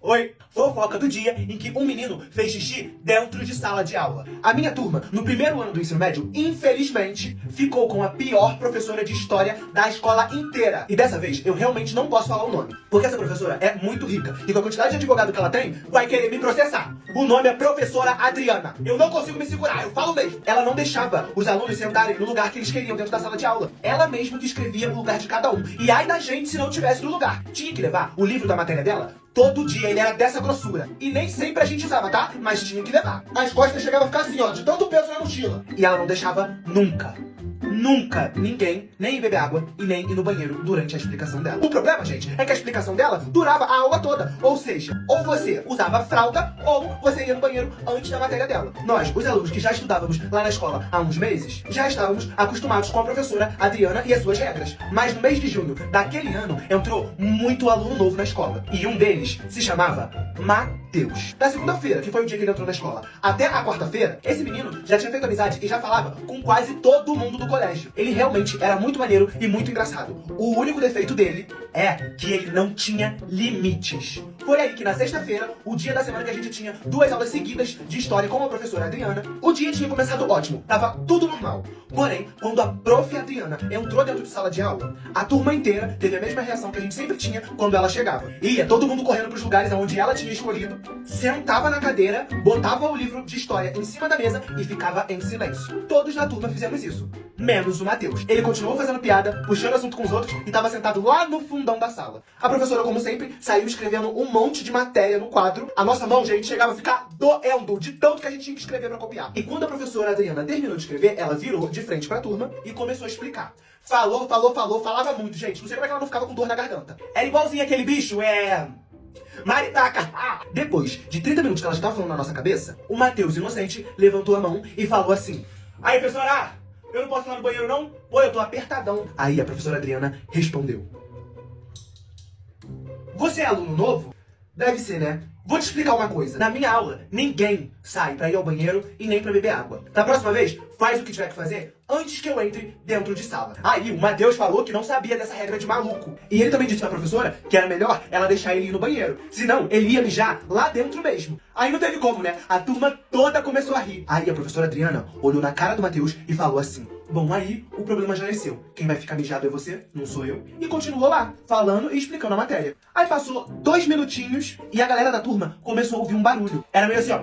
Oi, fofoca do dia em que um menino fez xixi dentro de sala de aula. A minha turma, no primeiro ano do ensino médio, infelizmente, ficou com a pior professora de história da escola inteira. E dessa vez, eu realmente não posso falar o nome, porque essa professora é muito rica e com a quantidade de advogado que ela tem, vai querer me processar. O nome é Professora Adriana. Eu não consigo me segurar, eu falo mesmo. Ela não deixava os alunos sentarem no lugar que eles queriam dentro da sala de aula. Ela mesma descrevia o lugar de cada um. E ai da gente se não tivesse no lugar. Tinha que levar o livro da matéria dela. Todo dia ele era dessa grossura. E nem sempre a gente usava, tá? Mas tinha que levar. As costas chegavam a ficar assim, ó, de tanto peso na mochila. E ela não deixava nunca ninguém nem ir beber água e nem ir no banheiro durante a explicação dela. O problema, gente, é que a explicação dela durava a aula toda. Ou seja, ou você usava fralda ou você ia no banheiro antes da matéria dela. Nós, os alunos que já estudávamos lá na escola há uns meses, já estávamos acostumados com a professora Adriana e as suas regras. Mas no mês de junho daquele ano, entrou muito aluno novo na escola. E um deles se chamava Matheus. Da segunda-feira, que foi o dia que ele entrou na escola, até a quarta-feira, esse menino já tinha feito amizade e já falava com quase todo mundo do colégio. Ele realmente era muito maneiro e muito engraçado. O único defeito dele é que ele não tinha limites. Foi aí que na sexta-feira, o dia da semana que a gente tinha 2 aulas seguidas de história com a professora Adriana, o dia tinha começado ótimo, tava tudo normal. Porém, quando a prof. Adriana entrou dentro de sala de aula, a turma inteira teve a mesma reação que a gente sempre tinha quando ela chegava. Ia todo mundo correndo pros lugares onde ela tinha escolhido, sentava na cadeira, botava o livro de história em cima da mesa e ficava em silêncio. Todos na turma fizemos isso, menos o Matheus. Ele continuou fazendo piada, puxando assunto com os outros e tava sentado lá no fundão da sala. A professora, como sempre, saiu escrevendo um monte de matéria no quadro. A nossa mão, gente, chegava a ficar doendo de tanto que a gente tinha que escrever pra copiar. E quando a professora Adriana terminou de escrever, ela virou de frente pra turma e começou a explicar. Falava muito, gente. Não sei como é que ela não ficava com dor na garganta. Era igualzinho aquele bicho, Maritaca! Depois de 30 minutos que ela já tava falando na nossa cabeça, o Matheus, inocente, levantou a mão e falou assim: "Aí, professora, eu não posso ir lá no banheiro, não? Pô, eu tô apertadão." Aí a professora Adriana respondeu: "Você é aluno novo? Deve ser, né? Vou te explicar uma coisa. Na minha aula, ninguém sai pra ir ao banheiro e nem pra beber água. Da próxima vez, faz o que tiver que fazer antes que eu entre dentro de sala." Aí o Matheus falou que não sabia dessa regra de maluco. E ele também disse pra professora que era melhor ela deixar ele ir no banheiro. Senão, ele ia mijar lá dentro mesmo. Aí não teve como, né? A turma toda começou a rir. Aí a professora Adriana olhou na cara do Matheus e falou assim: "Bom, aí o problema já é seu. Quem vai ficar mijado é você, não sou eu." E continuou lá, falando e explicando a matéria. Aí passou 2 minutinhos e a galera da turma começou a ouvir um barulho. Era meio assim, ó.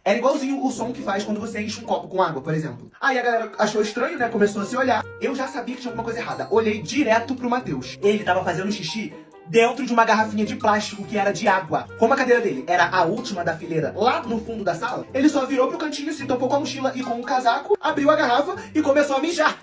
Era igualzinho o som que faz quando você enche um copo com água, por exemplo. Aí a galera achou estranho, né? Começou a se olhar. Eu já sabia que tinha alguma coisa errada. Olhei direto pro Matheus. Ele tava fazendo xixi dentro de uma garrafinha de plástico que era de água. Como a cadeira dele era a última da fileira, lá no fundo da sala, ele só virou pro cantinho, se tampou com a mochila e com o casaco, abriu a garrafa e começou a mijar.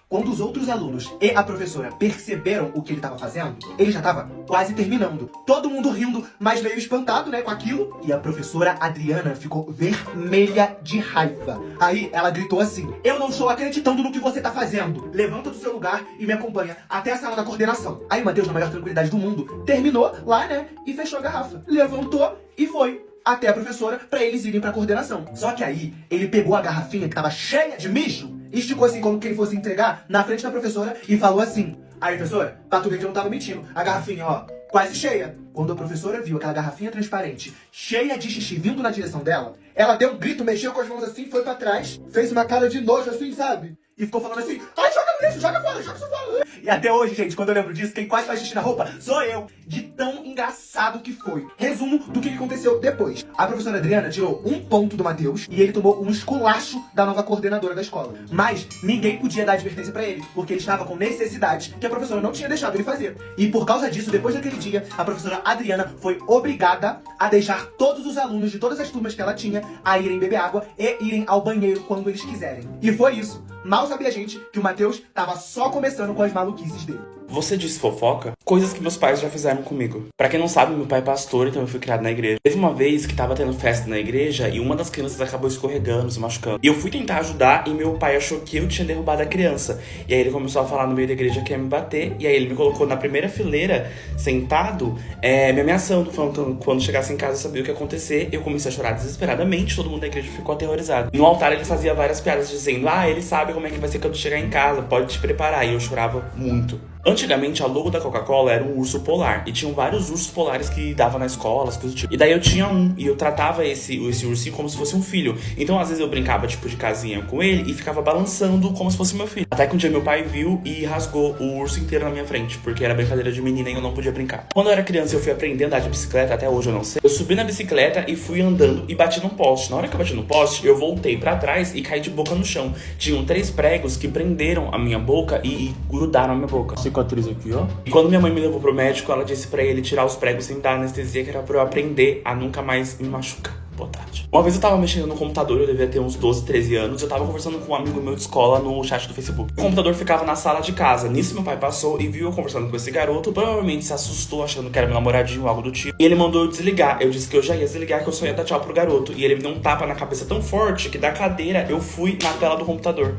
Quando os outros alunos e a professora perceberam o que ele tava fazendo, ele já tava quase terminando. Todo mundo rindo, mas meio espantado, né, com aquilo. E a professora Adriana ficou vermelha de raiva. Aí ela gritou assim: "Eu não estou acreditando no que você tá fazendo. Levanta do seu lugar e me acompanha até a sala da coordenação." Aí o Matheus, na maior tranquilidade do mundo, terminou lá, né, e fechou a garrafa. Levantou e foi até a professora pra eles irem pra coordenação. Só que aí, ele pegou a garrafinha que tava cheia de mijo, esticou assim como quem fosse entregar na frente da professora e falou assim: "Aí, professora, pra tu ver que eu não tava mentindo, a garrafinha, ó, quase cheia." Quando a professora viu aquela garrafinha transparente, cheia de xixi vindo na direção dela, ela deu um grito, mexeu com as mãos assim, foi pra trás, fez uma cara de nojo assim, sabe? E ficou falando assim: "Ai, joga no lixo, joga fora, joga isso fora." E até hoje, gente, quando eu lembro disso, quem quase faz xixi na roupa sou eu. De tão engraçado que foi. Resumo do que aconteceu depois. A professora Adriana tirou 1 ponto do Matheus e ele tomou um esculacho da nova coordenadora da escola. Mas ninguém podia dar advertência pra ele, porque ele estava com necessidades que a professora não tinha deixado ele fazer. E por causa disso, depois daquele dia, a professora Adriana foi obrigada a deixar todos os alunos de todas as turmas que ela tinha a irem beber água e irem ao banheiro quando eles quiserem. E foi isso. Mal sabia a gente que o Matheus tava só começando com as maluquices dele. Você disse fofoca? Coisas que meus pais já fizeram comigo. Pra quem não sabe, meu pai é pastor, então eu fui criado na igreja. Teve uma vez que tava tendo festa na igreja e uma das crianças acabou escorregando, se machucando. E eu fui tentar ajudar e meu pai achou que eu tinha derrubado a criança. E aí ele começou a falar no meio da igreja que ia me bater. E aí ele me colocou na primeira fileira, sentado, me ameaçando, falando que quando chegasse em casa eu sabia o que ia acontecer. Eu comecei a chorar desesperadamente, todo mundo da igreja ficou aterrorizado. No altar ele fazia várias piadas dizendo: "Ah, ele sabe como é que vai ser quando chegar em casa, pode te preparar." E eu chorava muito. Antigamente, a logo da Coca-Cola era um urso polar. E tinham vários ursos polares que davam na escola, as coisas do tipo. E daí eu tinha um, e eu tratava esse ursinho como se fosse um filho. Então, às vezes, eu brincava, tipo, de casinha com ele e ficava balançando como se fosse meu filho. Até que um dia meu pai viu e rasgou o urso inteiro na minha frente, porque era brincadeira de menina e eu não podia brincar. Quando eu era criança, eu fui aprender a andar de bicicleta, até hoje eu não sei. Eu subi na bicicleta e fui andando e bati num poste. Na hora que eu bati no poste, eu voltei pra trás e caí de boca no chão. Tinham 3 pregos que prenderam a minha boca e grudaram na minha boca. Cicatriz aqui, ó. E quando minha mãe me levou pro médico, ela disse pra ele tirar os pregos sem dar anestesia, que era pra eu aprender a nunca mais me machucar. Boa tarde. Uma vez eu tava mexendo no computador, eu devia ter uns 12, 13 anos, eu tava conversando com um amigo meu de escola no chat do Facebook. O computador ficava na sala de casa. Nisso meu pai passou e viu eu conversando com esse garoto, provavelmente se assustou achando que era meu namoradinho ou algo do tipo. E ele mandou eu desligar. Eu disse que eu já ia desligar, que eu só ia dar tchau pro garoto. E ele me deu um tapa na cabeça tão forte que da cadeira eu fui na tela do computador.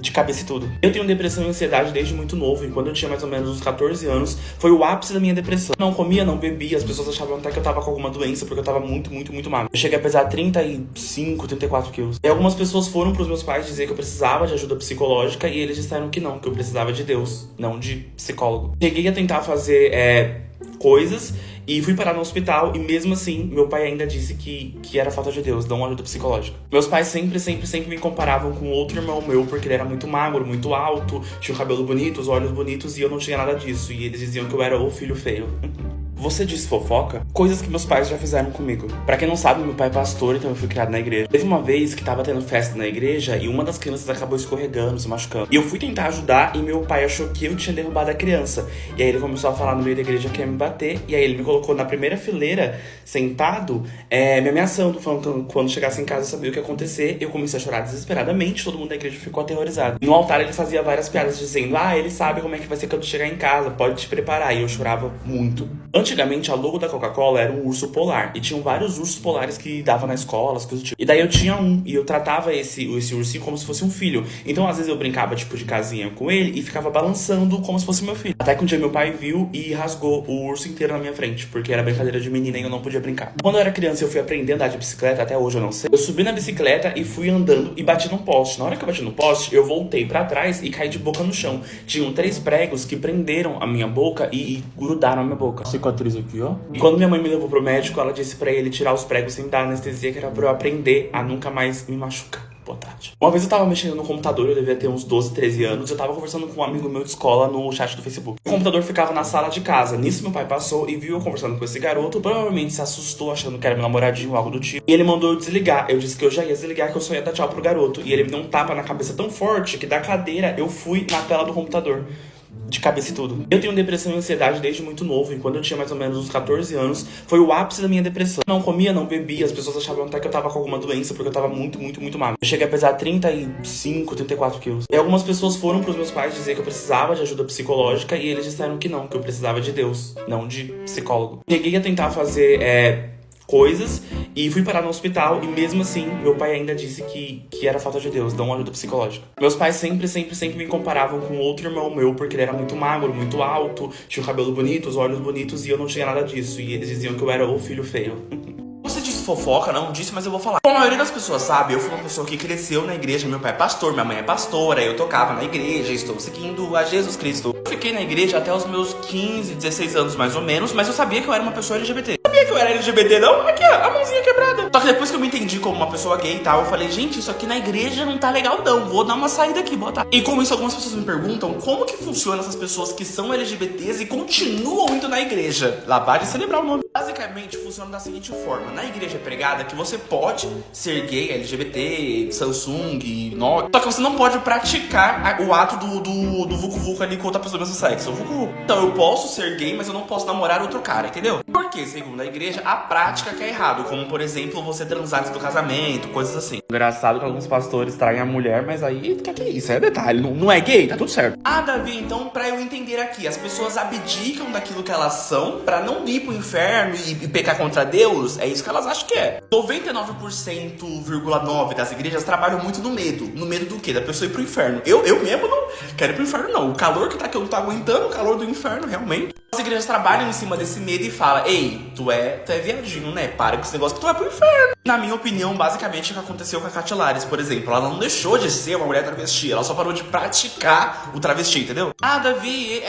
De cabeça e tudo. Eu tenho depressão e ansiedade desde muito novo, e quando eu tinha mais ou menos uns 14 anos, foi o ápice da minha depressão. Não comia, não bebia, as pessoas achavam até que eu tava com alguma doença, porque eu tava muito magro. Eu cheguei a pesar 35, 34 quilos. E algumas pessoas foram pros meus pais dizer que eu precisava de ajuda psicológica, e eles disseram que não, que eu precisava de Deus, não de psicólogo. Cheguei a tentar fazer coisas, e fui parar no hospital, e mesmo assim, meu pai ainda disse que era falta de Deus, não ajuda psicológica. Meus pais sempre me comparavam com outro irmão meu, porque ele era muito magro, muito alto, tinha o cabelo bonito, os olhos bonitos, e eu não tinha nada disso. E eles diziam que eu era o filho feio. Você disse fofoca? Coisas que meus pais já fizeram comigo. Pra quem não sabe, meu pai é pastor, então eu fui criado na igreja. Teve uma vez que tava tendo festa na igreja e uma das crianças acabou escorregando, se machucando. E eu fui tentar ajudar e meu pai achou que eu tinha derrubado a criança. E aí ele começou a falar no meio da igreja que ia me bater. E aí ele me colocou na primeira fileira, sentado, me ameaçando, falando que quando chegasse em casa eu sabia o que ia acontecer. Eu comecei a chorar desesperadamente, todo mundo da igreja ficou aterrorizado. No altar ele fazia várias piadas dizendo: ele sabe como é que vai ser quando chegar em casa, pode te preparar. E eu chorava muito. Antigamente, a logo da Coca-Cola era um urso polar. E tinham vários ursos polares que davam na escola, as coisas do tipo. E daí eu tinha um, e eu tratava esse ursinho como se fosse um filho. Então, às vezes, eu brincava, tipo, de casinha com ele e ficava balançando como se fosse meu filho. Até que um dia meu pai viu e rasgou o urso inteiro na minha frente, porque era brincadeira de menina e eu não podia brincar. Quando eu era criança, eu fui aprender a andar de bicicleta, até hoje eu não sei. Eu subi na bicicleta e fui andando e bati num poste. Na hora que eu bati no poste, eu voltei pra trás e caí de boca no chão. Tinham 3 pregos que prenderam a minha boca e grudaram na minha boca. Cicatriz aqui, ó. E quando minha mãe me levou pro médico, ela disse pra ele tirar os pregos sem dar anestesia, que era pra eu aprender a nunca mais me machucar. Boa tarde. Uma vez eu tava mexendo no computador, eu devia ter uns 12, 13 anos, eu tava conversando com um amigo meu de escola no chat do Facebook. O computador ficava na sala de casa. Nisso meu pai passou e viu eu conversando com esse garoto, provavelmente se assustou achando que era meu namoradinho ou algo do tipo. E ele mandou eu desligar. Eu disse que eu já ia desligar, que eu só ia dar tchau pro garoto. E ele me deu um tapa na cabeça tão forte que da cadeira eu fui na tela do computador. De cabeça e tudo. Eu tenho depressão e ansiedade desde muito novo, e quando eu tinha mais ou menos uns 14 anos, foi o ápice da minha depressão. Não comia, não bebia, as pessoas achavam até que eu tava com alguma doença, porque eu tava muito magro. Eu cheguei a pesar 35, 34 quilos. E algumas pessoas foram pros meus pais dizer que eu precisava de ajuda psicológica, e eles disseram que não, que eu precisava de Deus, não de psicólogo. Cheguei a tentar fazer coisas e fui parar no hospital, e mesmo assim meu pai ainda disse que era falta de Deus, não ajuda psicológica. Meus pais sempre me comparavam com outro irmão meu, porque ele era muito magro, muito alto, tinha o cabelo bonito, os olhos bonitos, e eu não tinha nada disso. E eles diziam que eu era o filho feio. Você disse fofoca? Não disse, mas eu vou falar. Como a maioria das pessoas sabe, eu fui uma pessoa que cresceu na igreja. Meu pai é pastor, minha mãe é pastora, eu tocava na igreja, estou seguindo a Jesus Cristo. Eu fiquei na igreja até os meus 15, 16 anos mais ou menos, mas eu sabia que eu era uma pessoa LGBT. Eu sabia que eu era LGBT, não? Aqui, ó, a mãozinha quebrada. Só que depois que eu me entendi como uma pessoa gay e tal, eu falei, gente, isso aqui na igreja não tá legal não, vou dar uma saída aqui, botar. E com isso, algumas pessoas me perguntam como que funciona essas pessoas que são LGBTs e continuam indo na igreja. Lavagem cerebral o nome. Basicamente, funciona da seguinte forma. Na igreja é pregada que você pode ser gay, LGBT, Samsung, Nokia, só que você não pode praticar o ato do vucu-vucu ali com outra pessoa do mesmo sexo. O vucu-vucu. Então, eu posso ser gay, mas eu não posso namorar outro cara, entendeu? Porque, segundo a igreja, a prática que é errado, como, por exemplo, você transar antes do casamento, coisas assim. Engraçado que alguns pastores traem a mulher, mas aí, que é isso? É detalhe, não é gay, tá tudo certo. Ah, Davi, então, pra eu entender aqui, as pessoas abdicam daquilo que elas são pra não ir pro inferno e pecar contra Deus? É isso que elas acham que é. 99,9% das igrejas trabalham muito no medo. No medo do quê? Da pessoa ir pro inferno. Eu mesmo não quero ir pro inferno, não. O calor que tá aqui eu não tô aguentando, o calor do inferno, realmente. As igrejas trabalham em cima desse medo e falam: ei, tu é viadinho, né? Para com esse negócio que tu vai pro inferno. Na minha opinião, basicamente, o que aconteceu com a Katia Lares, por exemplo. Ela não deixou de ser uma mulher travesti, ela só parou de praticar o travesti, entendeu? Ah, Davi,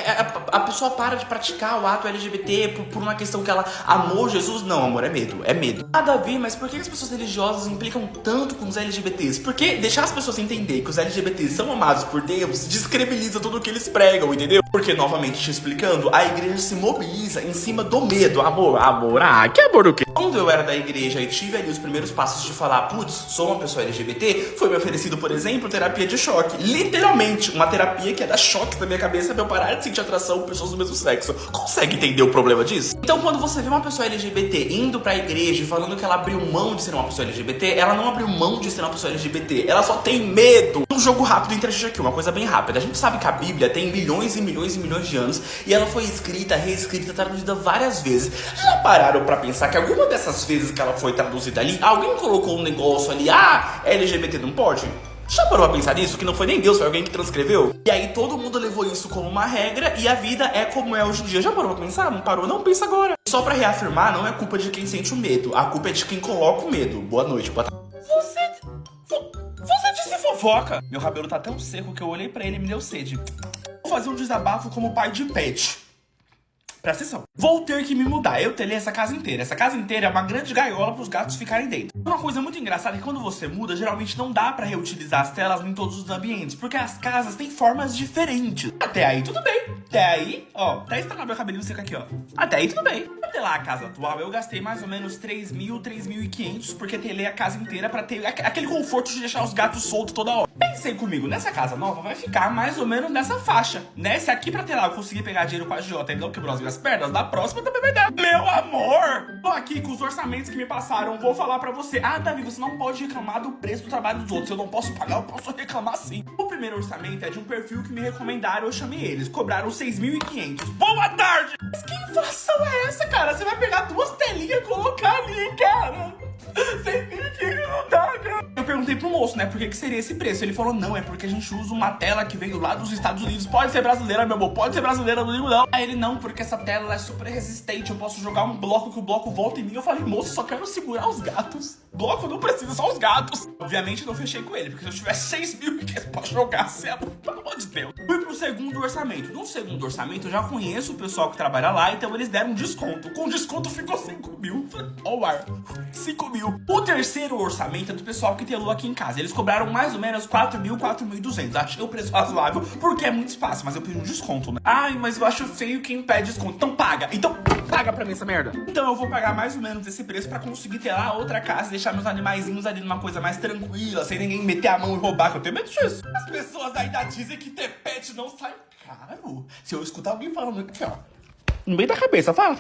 a pessoa para de praticar o ato LGBT por uma questão que ela amou Jesus. Não, amor, é medo, é medo. Ah, Davi, mas por que as pessoas religiosas implicam tanto com os LGBTs? Porque deixar as pessoas entender que os LGBTs são amados por Deus descredibiliza tudo o que eles pregam, entendeu? Porque, novamente, te explicando, a igreja se mobiliza em cima do medo. Amor, que amor o quê? Quando eu era da igreja e tive ali os primeiros passos de falar, putz, sou uma pessoa LGBT, foi me oferecido, por exemplo, terapia de choque. Literalmente, uma terapia que ia dar choque na minha cabeça pra eu parar de sentir atração por pessoas do mesmo sexo. Consegue entender o problema disso? Então, quando você vê uma pessoa LGBT indo pra igreja e falando que ela abriu mão de ser uma pessoa LGBT, ela não abriu mão de ser uma pessoa LGBT, ela só tem medo. Um jogo rápido entre a gente aqui, uma coisa bem rápida. A gente sabe que a Bíblia tem milhões e milhões e milhões de anos e ela foi escrita, reescrita, traduzida várias vezes. Já pararam pra pensar que alguma dessas vezes que ela foi traduzida ali, alguém colocou um negócio ali, LGBT não pode? Já parou pra pensar nisso? Que não foi nem Deus, foi alguém que transcreveu? E aí todo mundo levou isso como uma regra e a vida é como é hoje em dia. Já parou pra pensar? Não parou? Não, pensa agora. Só pra reafirmar, não é culpa de quem sente o medo. A culpa é de quem coloca o medo. Boa noite, boa tarde. Você disse fofoca. Meu cabelo tá tão seco que eu olhei pra ele e me deu sede. Vou fazer um desabafo como pai de pet. Presta atenção. Vou ter que me mudar. Eu telhei essa casa inteira. Essa casa inteira é uma grande gaiola pros gatos ficarem dentro. Uma coisa muito engraçada é que quando você muda, geralmente não dá pra reutilizar as telas em todos os ambientes, porque as casas têm formas diferentes. Até aí tudo bem. Até aí, ó, até estragar meu cabelinho seco aqui, ó. Até aí tudo bem. Até lá a casa atual, eu gastei mais ou menos 3.000, 3.500, porque telhei a casa inteira pra ter aquele conforto de deixar os gatos soltos toda hora. Pensei comigo, nessa casa nova vai ficar mais ou menos nessa faixa, né? Se aqui pra ter lá eu conseguir pegar dinheiro com a Jota e não quebrou as minhas pernas, na próxima também vai dar. Meu amor! Tô aqui com os orçamentos que me passaram, vou falar pra você. Ah, Davi, você não pode reclamar do preço do trabalho dos outros. Eu não posso pagar, eu posso reclamar sim. O primeiro orçamento é de um perfil que me recomendaram, eu chamei eles. Cobraram 6.500. Boa tarde! Mas que inflação é essa, cara? Você vai pegar duas telinhas e colocar ali, cara. 6.500 não dá, cara. Eu perguntei pro moço, né, por que seria esse preço? Ele falou, não, é porque a gente usa uma tela que veio lá dos Estados Unidos. Pode ser brasileira, meu amor, pode ser brasileira, não ligo não. Aí ele, não, porque essa tela é super resistente, eu posso jogar um bloco que o bloco volta em mim. Eu falei, moço, só quero segurar os gatos. Bloco não precisa, só os gatos. Obviamente não fechei com ele, porque se eu tivesse 6.000 pra jogar, pelo amor de Deus. Fui pro segundo orçamento. No segundo orçamento eu já conheço o pessoal que trabalha lá, então eles deram um desconto. Com desconto ficou 5.000. Ó o ar. 5.000. O terceiro orçamento é do pessoal que telou aqui em casa. Eles cobraram mais ou menos 4.000, 4.200. Achei o preço razoável, porque é muito espaço, mas eu pedi um desconto, né? Ai, mas eu acho feio quem pede desconto. Então paga. Então paga pra mim essa merda. Então eu vou pagar mais ou menos esse preço pra conseguir ter lá outra casa e deixar meus animaizinhos ali numa coisa mais tranquila, sem ninguém meter a mão e roubar, que eu tenho medo disso. As pessoas ainda dizem que ter pet não sai caro. Se eu escutar alguém falando aqui, ó, no meio da cabeça, fala.